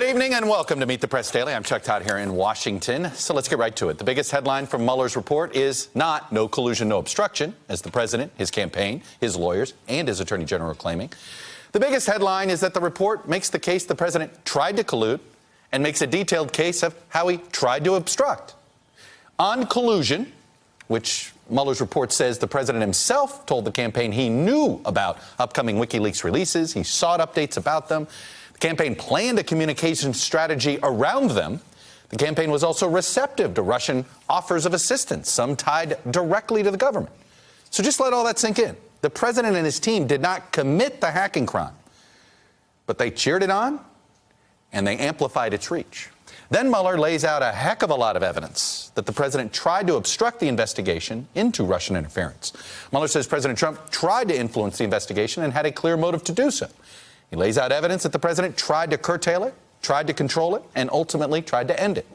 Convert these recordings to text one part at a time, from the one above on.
evening and welcome to Meet the Press Daily. I'm Chuck Todd here in Washington. So let's get right to it. The biggest headline from Mueller's report is not no collusion, no obstruction, as the president, his campaign, his lawyers, and his attorney general are claiming. The biggest headline is that the report makes the case the president tried to collude and makes a detailed case of how he tried to obstruct. On collusion, which Mueller's report says the president himself told the campaign he knew about upcoming WikiLeaks releases. He sought updates about them. The campaign planned a communication strategy around them. The campaign was also receptive to Russian offers of assistance, some tied directly to the government. So just let all that sink in. The president and his team did not commit the hacking crime, but they cheered it on and they amplified its reach. Then Mueller lays out a heck of a lot of evidence that the president tried to obstruct the investigation into Russian interference. Mueller says President Trump tried to influence the investigation and had a clear motive to do so. He lays out evidence that the president tried to curtail it, tried to control it, and ultimately tried to end it.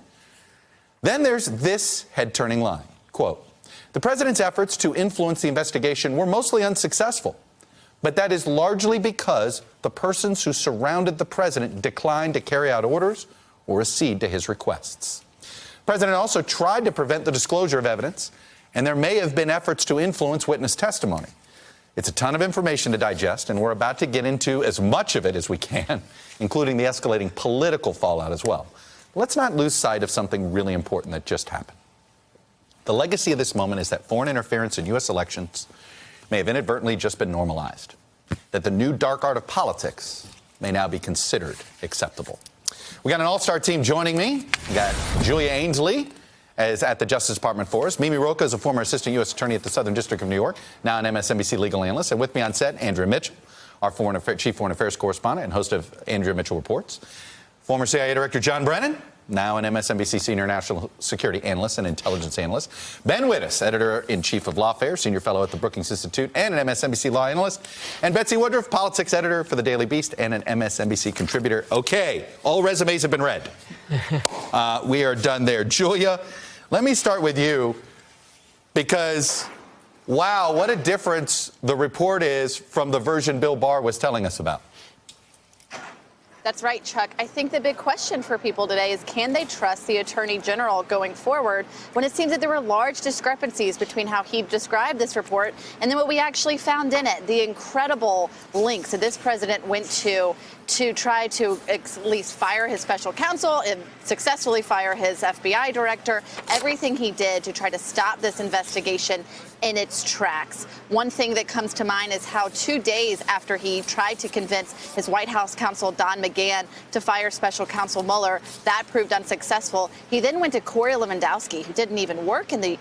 Then there's this head-turning line, quote, "The president's efforts to influence the investigation were mostly unsuccessful, but that is largely because the persons who surrounded the president declined to carry out orders or accede to his requests. The president also tried to prevent the disclosure of evidence, and there may have been efforts to influence witness testimony. It's a ton of information to digest, and we're about to get into as much of it as we can, including the escalating political fallout as well. Let's not lose sight of something really important that just happened. The legacy of this moment is that foreign interference in U.S. elections may have inadvertently just been normalized, that the new dark art of politics may now be considered acceptable. We got an all-star team joining me. We got Julia Ainsley is at the Justice Department for us. Mimi Rocah is a former assistant U.S. attorney at the Southern District of New York, now an MSNBC legal analyst. And with me on set, Andrea Mitchell, our chief foreign affairs correspondent and host of Andrea Mitchell Reports. Former CIA Director John Brennan, now an MSNBC senior national security analyst and intelligence analyst. Ben Wittes, editor-in-chief of Lawfare, senior fellow at the Brookings Institute and an MSNBC law analyst. And Betsy Woodruff, politics editor for the Daily Beast and an MSNBC contributor. Okay, all resumes have been read. We are done there. Julia, let me start with you because, wow, what a difference the report is from the version Bill Barr was telling us about. That's right, Chuck. I think the big question for people today is, can they trust the Attorney General going forward when it seems that there were large discrepancies between how he described this report and then what we actually found in it, the incredible links that this president went to try to at least fire his special counsel and successfully fire his FBI director, everything he did to try to stop this investigation in its tracks. One thing that comes to mind is how 2 days after he tried to convince his White House counsel, Don McGahn, to fire special counsel Mueller, that proved unsuccessful. He then went to Corey Lewandowski, who didn't even work in the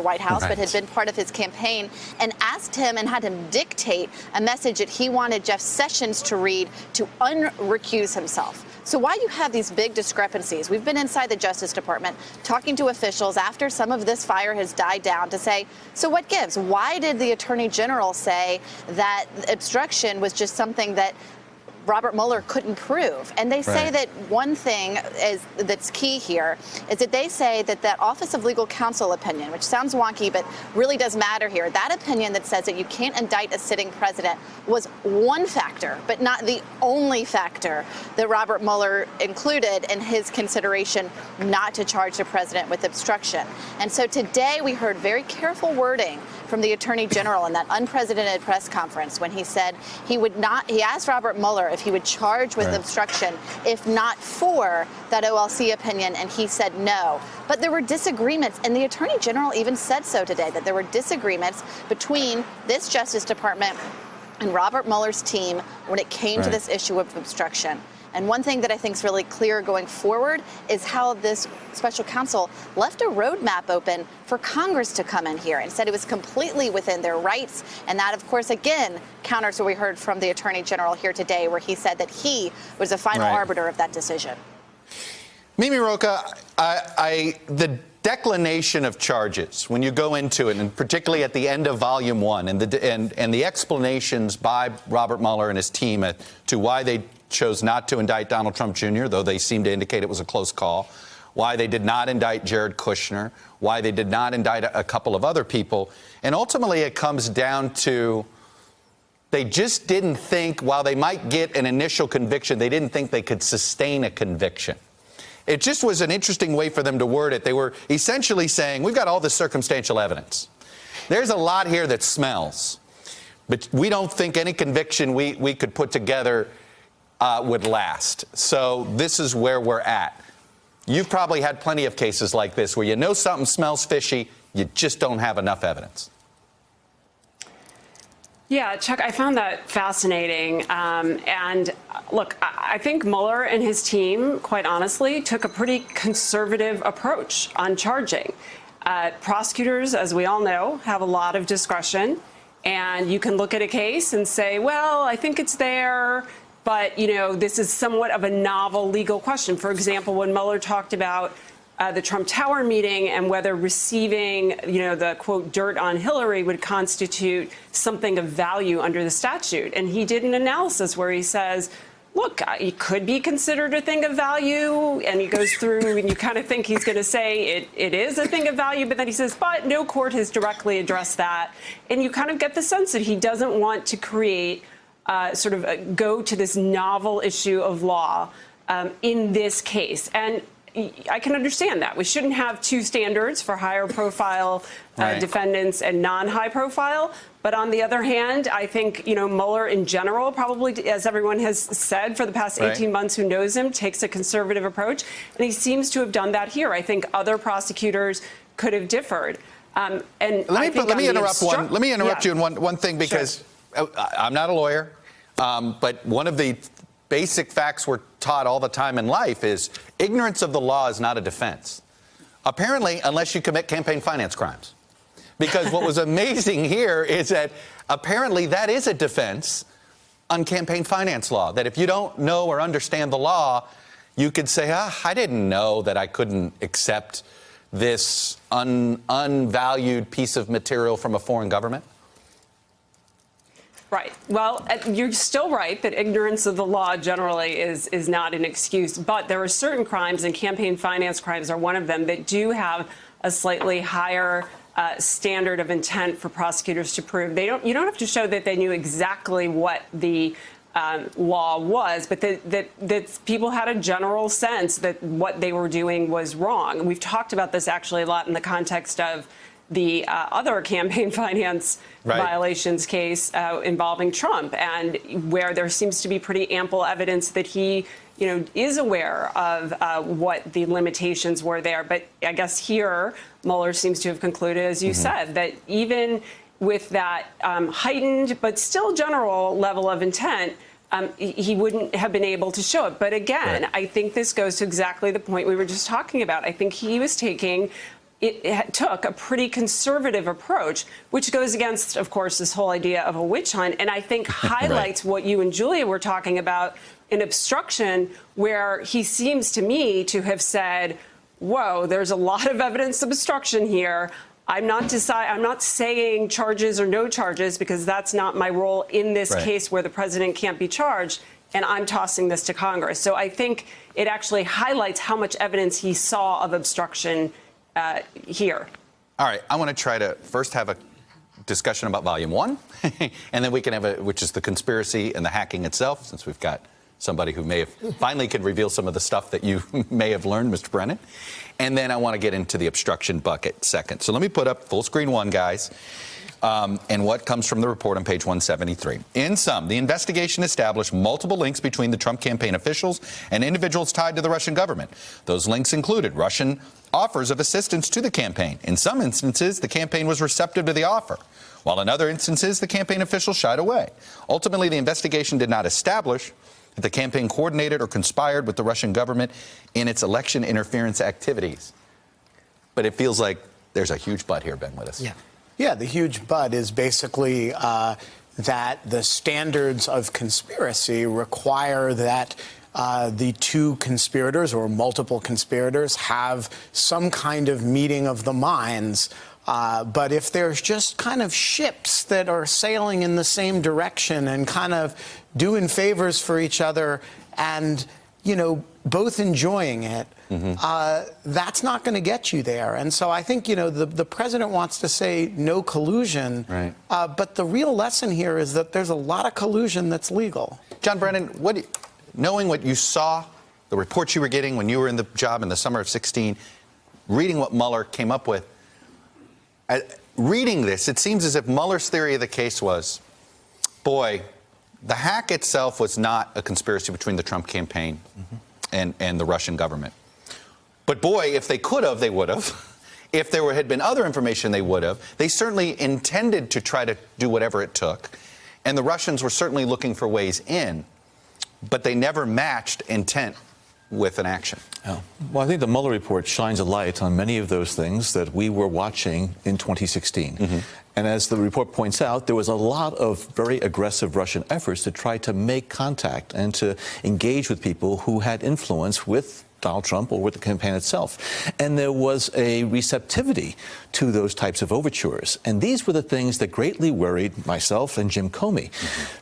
White House, but had been part of his campaign, and asked him and had him dictate a message that he wanted Jeff Sessions to read to unrecuse himself. So why you have these big discrepancies? We've been inside the Justice Department talking to officials after some of this fire has died down to say, so what gives? Why did the Attorney General say that obstruction was just something that Robert Mueller couldn't prove? And they say that one thing that's key here is that they say that that Office of Legal Counsel opinion, which sounds wonky but really does matter here, that opinion that says that you can't indict a sitting president was one factor, but not the only factor that Robert Mueller included in his consideration not to charge the president with obstruction. And so today we heard very careful wording from the Attorney General in that unprecedented press conference when he said he asked Robert Mueller if he would charge with obstruction if not for that OLC opinion, and he said no. But there were disagreements, and the Attorney General even said so today, that there were disagreements between this Justice Department and Robert Mueller's team when it came to this issue of obstruction. And one thing that I think is really clear going forward is how this special counsel left a roadmap open for Congress to come in here and said it was completely within their rights. And that, of course, again, counters what we heard from the Attorney General here today, where he said that he was the final arbiter of that decision. Mimi Rocah, the declination of charges, when you go into it, and particularly at the end of Volume 1, and the explanations by Robert Mueller and his team to why they chose not to indict Donald Trump Jr., though they seemed to indicate it was a close call, why they did not indict Jared Kushner, why they did not indict a couple of other people. And ultimately, it comes down to They just didn't think, while they might get an initial conviction, they didn't think they could sustain a conviction. It just was an interesting way for them to word it. They were essentially saying, we've got all this circumstantial evidence. There's a lot here that smells, but we don't think any conviction we could put together would last. So this is where we're at. You've probably had plenty of cases like this where you know something smells fishy, you just don't have enough evidence. Yeah, Chuck, I found that fascinating. And look, I think Mueller and his team, quite honestly, took a pretty conservative approach on charging. Prosecutors, as we all know, have a lot of discretion. And you can look at a case and say, well, I think it's there. But, you know, this is somewhat of a novel legal question. For example, when Mueller talked about the Trump Tower meeting and whether receiving, you know, the, quote, dirt on Hillary would constitute something of value under the statute. And he did an analysis where he says, look, it could be considered a thing of value. And he goes through and you kind of think he's going to say it is a thing of value. But then he says, but no court has directly addressed that. And you kind of get the sense that he doesn't want to create go to this novel issue of law in this case. And I can understand that. We shouldn't have two standards for higher profile defendants and non-high profile. But on the other hand, I think, you know, Mueller in general, probably, as everyone has said for the past 18 months who knows him, takes a conservative approach. And he seems to have done that here. I think other prosecutors could have differed. And let me interrupt you in one thing, because I'm not a lawyer, but one of the basic facts we're taught all the time in life is ignorance of the law is not a defense. Apparently, unless you commit campaign finance crimes. Because what was amazing here is that apparently that is a defense on campaign finance law, that if you don't know or understand the law, you could say, I didn't know that I couldn't accept this unvalued piece of material from a foreign government. Right. Well, you're still right that ignorance of the law generally is not an excuse. But there are certain crimes, and campaign finance crimes are one of them, that do have a slightly higher standard of intent for prosecutors to prove. You don't have to show that they knew exactly what the law was, but that people had a general sense that what they were doing was wrong. And we've talked about this actually a lot in the context of the other campaign finance violations case involving Trump, and where there seems to be pretty ample evidence that he, you know, is aware of what the limitations were there. But I guess here, Mueller seems to have concluded, as you said, that even with that heightened but still general level of intent, he wouldn't have been able to show it. But again, I think this goes to exactly the point we were just talking about. I think he was took a pretty conservative approach, which goes against, of course, this whole idea of a witch hunt, and I think highlights what you and Julia were talking about in obstruction, where he seems to me to have said, whoa, there's a lot of evidence of obstruction here. I'm not saying charges or no charges, because that's not my role in this case where the president can't be charged, and I'm tossing this to Congress. So I think it actually highlights how much evidence he saw of obstruction here. All right, I want to try to first have a discussion about Volume 1, and then we can have which is the conspiracy and the hacking itself, since we've got somebody who may have finally could reveal some of the stuff that you may have learned, Mr. Brennan. And then I want to get into the obstruction bucket second. So let me put up full screen 1, guys. And what comes from the report on page 173. In sum, the investigation established multiple links between the Trump campaign officials and individuals tied to the Russian government. Those links included Russian offers of assistance to the campaign. In some instances, the campaign was receptive to the offer, while in other instances, the campaign officials shied away. Ultimately, the investigation did not establish that the campaign coordinated or conspired with the Russian government in its election interference activities. But it feels like there's a huge but here, Ben, with us. Yeah, the huge but is basically that the standards of conspiracy require that the two conspirators or multiple conspirators have some kind of meeting of the minds. But if there's just kind of ships that are sailing in the same direction and kind of doing favors for each other and, you know, both enjoying it, that's not going to get you there. And so I think, the president wants to say no collusion, right. But the real lesson here is that there's a lot of collusion that's legal. John Brennan, knowing what you saw, the reports you were getting when you were in the job in the summer of 2016, reading what Mueller came up with, reading this, it seems as if Mueller's theory of the case was, boy, the hack itself was not a conspiracy between the Trump campaign and the Russian government. But boy, if they could have, they would have. If there had been other information, they would have. They certainly intended to try to do whatever it took. And the Russians were certainly looking for ways in, but they never matched intent with an action. Yeah. Well, I think the Mueller report shines a light on many of those things that we were watching in 2016. And as the report points out, there was a lot of very aggressive Russian efforts to try to make contact and to engage with people who had influence with Donald Trump or with the campaign itself. And there was a receptivity to those types of overtures. And these were the things that greatly worried myself and Jim Comey.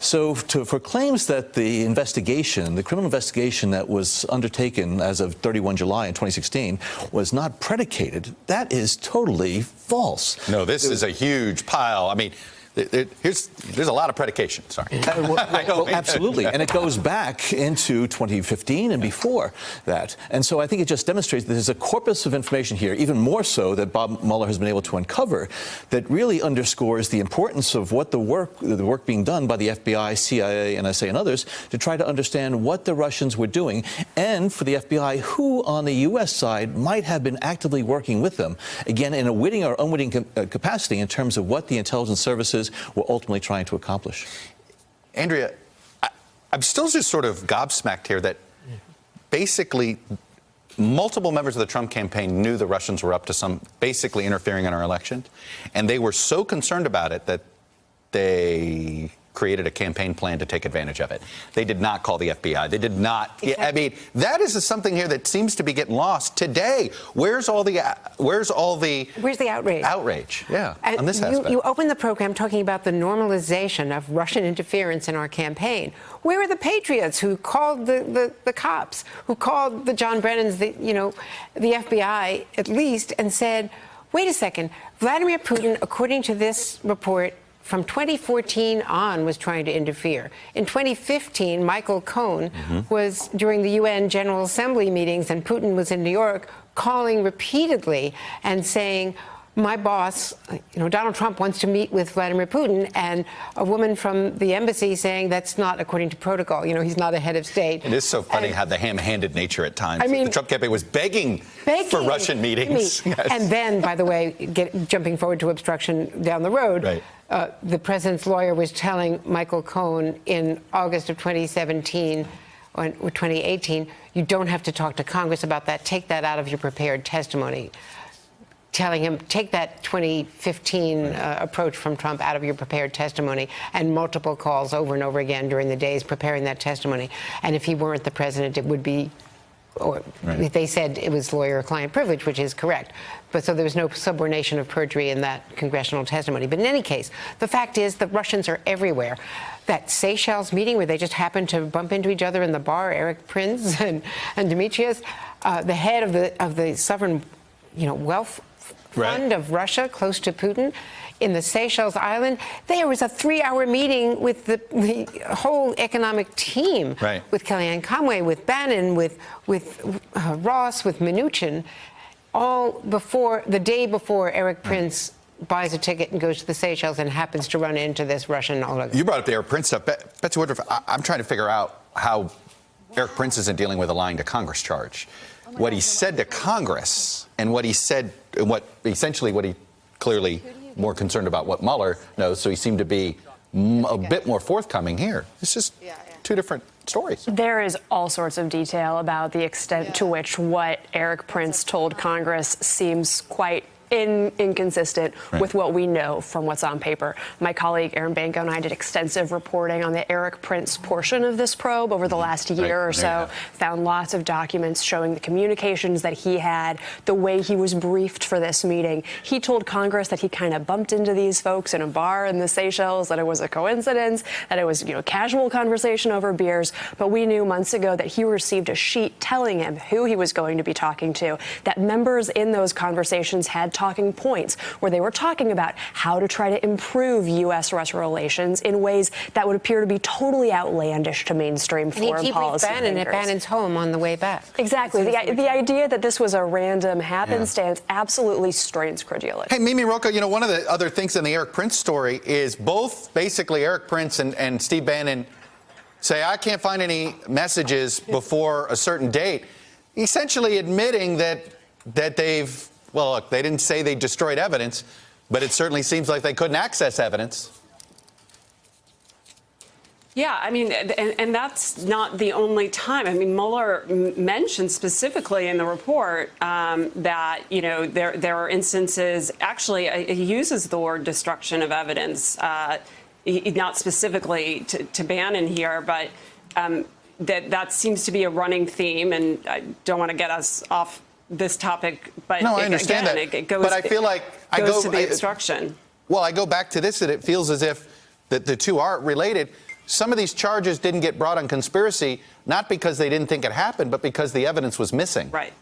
So for claims that the investigation, the criminal investigation that was undertaken as of 31 July in 2016 was not predicated, that is totally false. No, this is a huge pile. I mean, there's a lot of predication. Sorry. Well, absolutely. And it goes back into 2015 and before that. And so I think it just demonstrates that there's a corpus of information here, even more so that Bob Mueller has been able to uncover, that really underscores the importance of what the work being done by the FBI, CIA, NSA, and others to try to understand what the Russians were doing, and for the FBI, who on the U.S. side might have been actively working with them, again, in a witting or unwitting capacity in terms of what the intelligence services were ultimately trying to accomplish. Andrea, I'm still just sort of gobsmacked here that basically multiple members of the Trump campaign knew the Russians were up to some basically interfering in our election, and they were so concerned about it that they created a campaign plan to take advantage of it. They did not call the FBI. They did not. Exactly. I mean, that is something here that seems to be getting lost today. Where's the outrage? Outrage, yeah, on this aspect. You opened the program talking about the normalization of Russian interference in our campaign. Where are the patriots who called the cops, who called the John Brennans, the FBI at least, and said, wait a second, Vladimir Putin, according to this report, from 2014 on, was trying to interfere. In 2015, Michael Cohen was during the UN General Assembly meetings, and Putin was in New York, calling repeatedly and saying, my boss, Donald Trump wants to meet with Vladimir Putin, and a woman from the embassy saying that's not according to protocol. He's not a head of state. It is so funny how the ham-handed nature at times. I mean, the Trump campaign was begging for Russian meetings. Yes. And then, by the way, jumping forward to obstruction down the road, right. The president's lawyer was telling Michael Cohen in August of 2017 or 2018, you don't have to talk to Congress about that. Take that out of your prepared testimony. Telling him, take that 2015 approach from Trump out of your prepared testimony, and multiple calls over and over again during the days preparing that testimony. And if he weren't the president, it would be, or they said it was lawyer-client privilege, which is correct. But so there was no subordination of perjury in that congressional testimony. But in any case, the fact is the Russians are everywhere. That Seychelles meeting where they just happened to bump into each other in the bar, Erik Prince and Demetrius, the head of the sovereign, wealth fund of Russia, close to Putin, in the Seychelles Island. There was a 3-hour meeting with the whole economic team, with Kellyanne Conway, with Bannon, with Ross, with Mnuchin, all the day before Erik Prince buys a ticket and goes to the Seychelles and happens to run into this Russian oligarch. You brought up the Erik Prince stuff. Betsy Woodruff, I'm trying to figure out how Erik Prince isn't dealing with a lying to Congress charge. What he said to Congress and what he said, what he clearly more concerned about what Mueller knows, so he seemed to be a bit more forthcoming here. It's just two different stories. There is all sorts of detail about the extent to which what Erik Prince told Congress seems quite inconsistent with what we know from what's on paper. My colleague Aaron Banco and I did extensive reporting on the Eric Prince portion of this probe over the last year or so, found lots of documents showing the communications that he had, the way he was briefed for this meeting. He told Congress that he kind of bumped into these folks in a bar in the Seychelles, that it was a coincidence, that it was, casual conversation over beers. But we knew months ago that he received a sheet telling him who he was going to be talking to, that members in those conversations had talking points where they were talking about how to try to improve U.S.-Russia relations in ways that would appear to be totally outlandish to mainstream foreign policy thinkers. Bannon at Bannon's home on the way back. Exactly. The idea that this was a random happenstance absolutely strains credulity. Hey, Mimi Rocco, one of the other things in the Eric Prince story is both basically Eric Prince and Steve Bannon say, I can't find any messages before a certain date, essentially admitting that they've, well, look, they didn't say they destroyed evidence, but it certainly seems like they couldn't access evidence. Yeah, I mean, and that's not the only time. I mean, Mueller mentioned specifically in the report that, there are instances, actually, he uses the word destruction of evidence, not specifically to Bannon here, but that seems to be a running theme, and I don't want to get us off this topic, but no, I understand again, that. It goes, but I feel like it goes to the obstruction. Well, I go back to this, that it feels as if that the two are related. Some of these charges didn't get brought on conspiracy, not because they didn't think it happened, but because the evidence was missing. Right.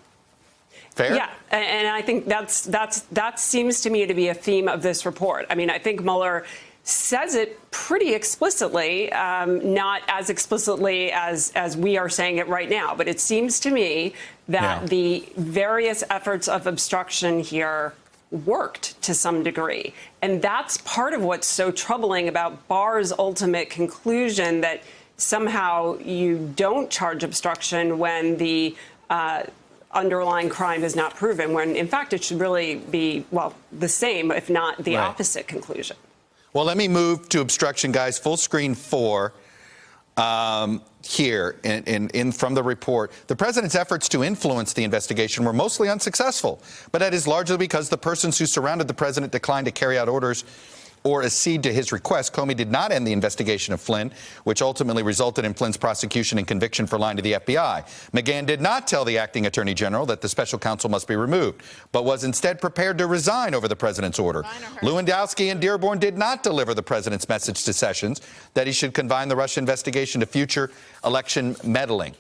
Fair? Yeah, and I think that seems to me to be a theme of this report. I mean, I think Mueller says it pretty explicitly, not as explicitly as we are saying it right now, but it seems to me that the various efforts of obstruction here worked to some degree. And that's part of what's so troubling about Barr's ultimate conclusion that somehow you don't charge obstruction when the underlying crime is not proven, when in fact it should really be, well, the same, if not the opposite conclusion. Well, let me move to obstruction, guys. Full screen 4 here from the report. The president's efforts to influence the investigation were mostly unsuccessful, but that is largely because the persons who surrounded the president declined to carry out orders or accede to his request. Comey did not end the investigation of Flynn, which ultimately resulted in Flynn's prosecution and conviction for lying to the FBI. McGahn did not tell the acting attorney general that the special counsel must be removed, but was instead prepared to resign over the president's order. Lewandowski and Dearborn did not deliver the president's message to Sessions that he should confine the Russia investigation to future election meddling,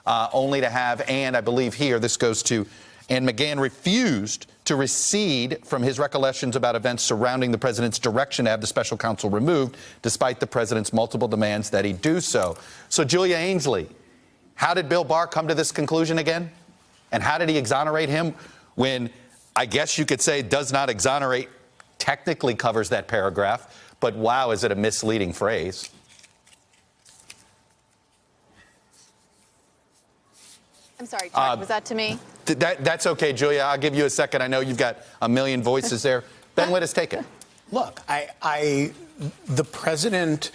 only to have, and I believe here this goes to, and McGahn refused to recede from his recollections about events surrounding the president's direction to have the special counsel removed, despite the president's multiple demands that he do so. So, Julia Ainsley, how did Bill Barr come to this conclusion again? And how did he exonerate him when, I guess you could say, does not exonerate technically covers that paragraph, but wow, is it a misleading phrase? I'm sorry, Chuck, was that to me? That's okay, Julia. I'll give you a second. I know you've got a million voices there. Ben, let us take it. Look, the president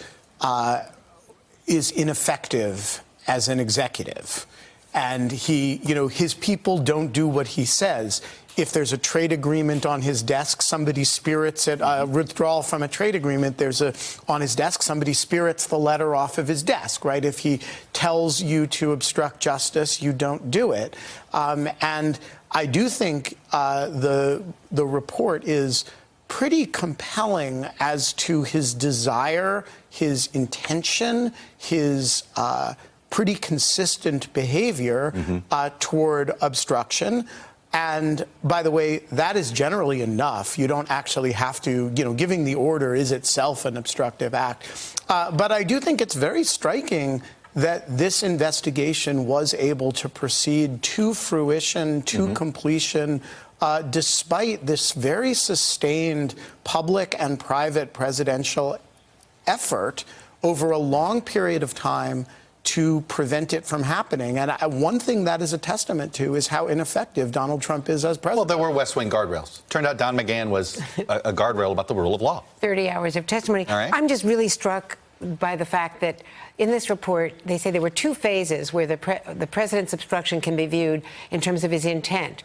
is ineffective as an executive, and his people don't do what he says. If there's a trade agreement on his desk, somebody spirits it. Withdrawal from a trade agreement, on his desk, somebody spirits the letter off of his desk, right? If he tells you to obstruct justice, you don't do it. And I do think the report is pretty compelling as to his desire, his intention, his pretty consistent behavior toward obstruction. And by the way, that is generally enough. You don't actually have to, giving the order is itself an obstructive act. But I do think it's very striking that this investigation was able to proceed to fruition, to completion, despite this very sustained public and private presidential effort over a long period of time to prevent it from happening. And one thing that is a testament to is how ineffective Donald Trump is as president. Well, there were West Wing guardrails. Turned out Don McGahn was a guardrail about the rule of law. 30 hours of testimony. All right. I'm just really struck by the fact that in this report, they say there were two phases where the president's obstruction can be viewed in terms of his intent.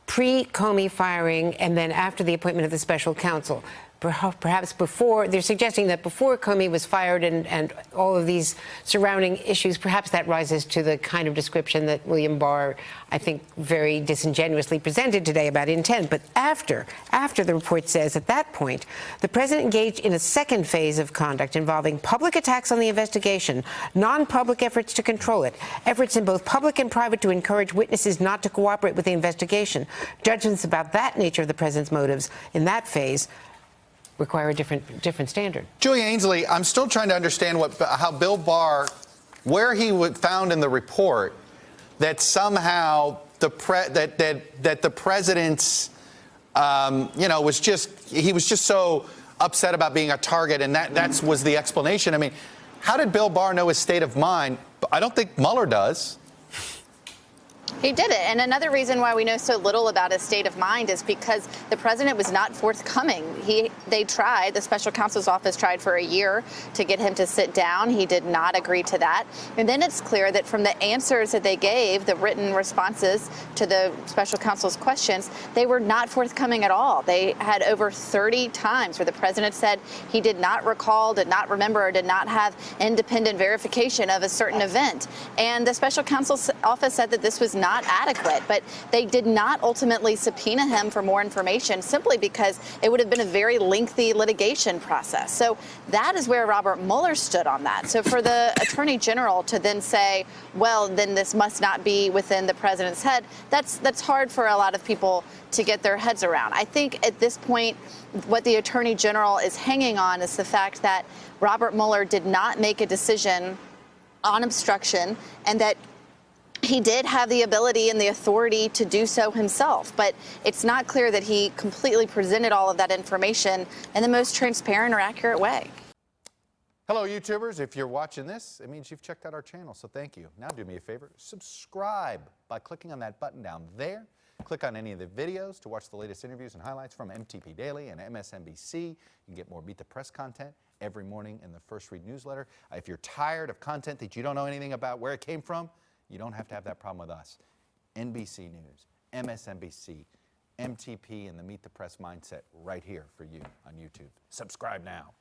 pre-Comey firing and then after the appointment of the special counsel. Perhaps before, they're suggesting that before Comey was fired and all of these surrounding issues, perhaps that rises to the kind of description that William Barr, I think, very disingenuously presented today about intent. But after the report says at that point, the president engaged in a second phase of conduct involving public attacks on the investigation, non-public efforts to control it, efforts in both public and private to encourage witnesses not to cooperate with the investigation. Judgments about that nature of the president's motives in that phase require a different standard. Julia Ainsley, I'm still trying to understand how Bill Barr, where he found in the report that somehow the president's, was just so upset about being a target, and that was the explanation. I mean, how did Bill Barr know his state of mind? I don't think Mueller does. He did it. And another reason why we know so little about his state of mind is because the president was not forthcoming. The special counsel's office tried for a year to get him to sit down. He did not agree to that. And then it's clear that from the answers that they gave, the written responses to the special counsel's questions, they were not forthcoming at all. They had over 30 times where the president said he did not recall, did not remember, or did not have independent verification of a certain event. And the special counsel's office said that this was not adequate, but they did not ultimately subpoena him for more information simply because it would have been a very lengthy litigation process. So that is where Robert Mueller stood on that. So for the attorney general to then say, well, then this must not be within the president's head, that's hard for a lot of people to get their heads around. I think at this point, what the attorney general is hanging on is the fact that Robert Mueller did not make a decision on obstruction, and that he did have the ability and the authority to do so himself, but it's not clear that he completely presented all of that information in the most transparent or accurate way. Hello, YouTubers. If you're watching this, it means you've checked out our channel, so thank you. Now do me a favor, subscribe by clicking on that button down there. Click on any of the videos to watch the latest interviews and highlights from MTP Daily and MSNBC. You can get more Meet the Press content every morning in the First Read newsletter. If you're tired of content that you don't know anything about where it came from, you don't have to have that problem with us. NBC News, MSNBC, MTP, and the Meet the Press mindset right here for you on YouTube. Subscribe now.